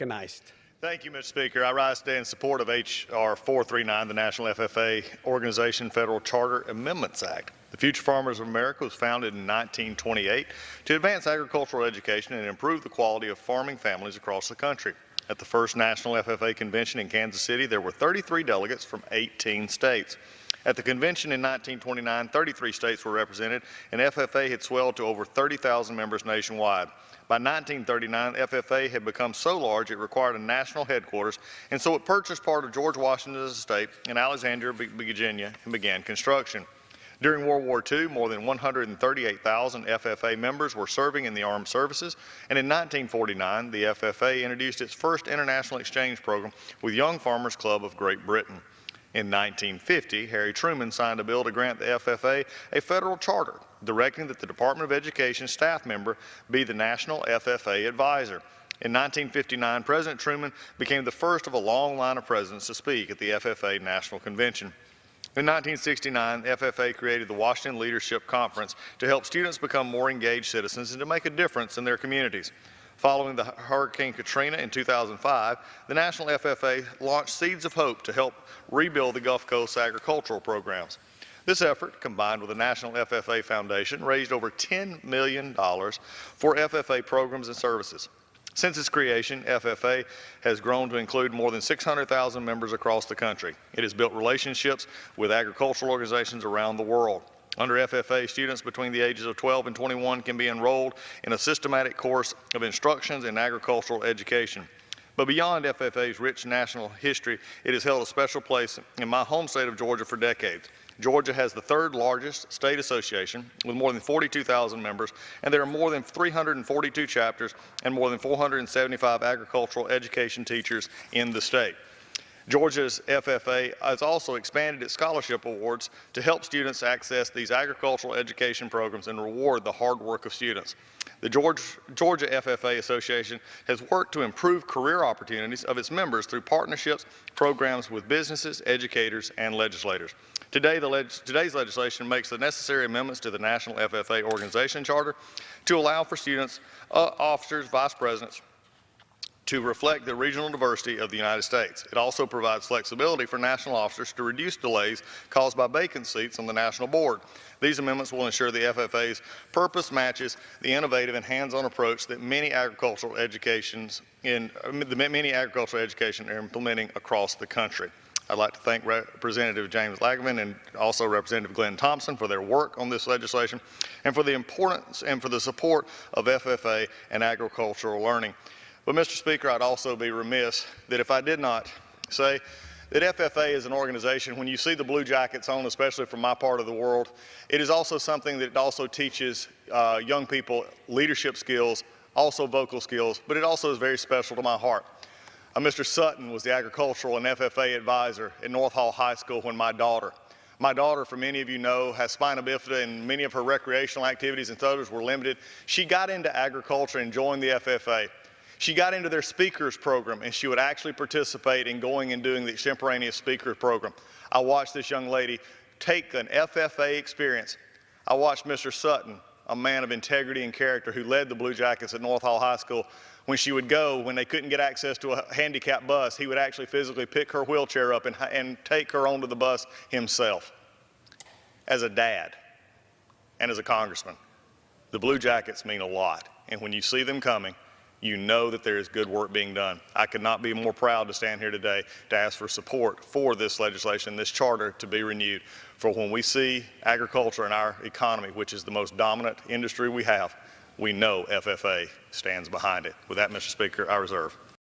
recognized. Thank you, Mr. Speaker. I rise today in support of H.R. 439, the National FFA Organization Federal Charter Amendments Act. The Future Farmers of America was founded in 1928 to advance agricultural education and improve the quality of farming families across the country. At the first National FFA Convention in Kansas City, there were 33 delegates from 18 states. At the convention in 1929, 33 states were represented, and FFA had swelled to over 30,000 members nationwide. By 1939, FFA had become so large it required a national headquarters, and so it purchased part of George Washington's estate in Alexandria, Virginia, and began construction. During World War II, more than 138,000 FFA members were serving in the armed services, and in 1949, the FFA introduced its first international exchange program with Young Farmers Club of Great Britain. In 1950, Harry Truman signed a bill to grant the FFA a federal charter, directing that the Department of Education staff member be the National FFA Advisor. In 1959, President Truman became the first of a long line of presidents to speak at the FFA National Convention. In 1969, FFA created the Washington Leadership Conference to help students become more engaged citizens and to make a difference in their communities. Following the Hurricane Katrina in 2005, the National FFA launched Seeds of Hope to help rebuild the Gulf Coast agricultural programs. This effort, combined with the National FFA Foundation, raised over $10 million for FFA programs and services. Since its creation, FFA has grown to include more than 600,000 members across the country. It has built relationships with agricultural organizations around the world. Under FFA, students between the ages of 12 and 21 can be enrolled in a systematic course of instructions in agricultural education. But beyond FFA's rich national history, it has held a special place in my home state of Georgia for decades. Georgia has the third largest state association with more than 42,000 members, and there are more than 342 chapters and more than 475 agricultural education teachers in the state. Georgia's FFA has also expanded its scholarship awards to help students access these agricultural education programs and reward the hard work of students. The Georgia FFA Association has worked to improve career opportunities of its members through partnerships, programs with businesses, educators, and legislators. Today's legislation makes the necessary amendments to the National FFA Organization Charter to allow for students, officers, vice presidents, to reflect the regional diversity of the United States. It also provides flexibility for national officers to reduce delays caused by vacant seats on the national board. These amendments will ensure the FFA's purpose matches the innovative and hands-on approach that many agricultural educations are implementing across the country. I'd like to thank Representative James Lagman and also Representative Glenn Thompson for their work on this legislation and for the importance and for the support of FFA and agricultural learning. But, Mr. Speaker, I'd also be remiss that if I did not say that FFA is an organization, when you see the blue jackets on, especially from my part of the world, it is also something that also teaches young people leadership skills, also vocal skills, but it also is very special to my heart. Mr. Sutton was the agricultural and FFA advisor at North Hall High School when my daughter, for many of you know, has spina bifida and many of her recreational activities and others were limited. She got into agriculture and joined the FFA. She got into their speakers program and she would actually participate in going and doing the extemporaneous speaker program. I watched this young lady take an FFA experience. I watched Mr. Sutton, a man of integrity and character who led the Blue Jackets at North Hall High School. When she would go, when they couldn't get access to a handicapped bus, he would actually physically pick her wheelchair up and take her onto the bus himself. As a dad and as a congressman, the Blue Jackets mean a lot. And when you see them coming, you know that there is good work being done. I could not be more proud to stand here today to ask for support for this legislation, this charter to be renewed. For when we see agriculture in our economy, which is the most dominant industry we have, we know FFA stands behind it. With that, Mr. Speaker, I reserve.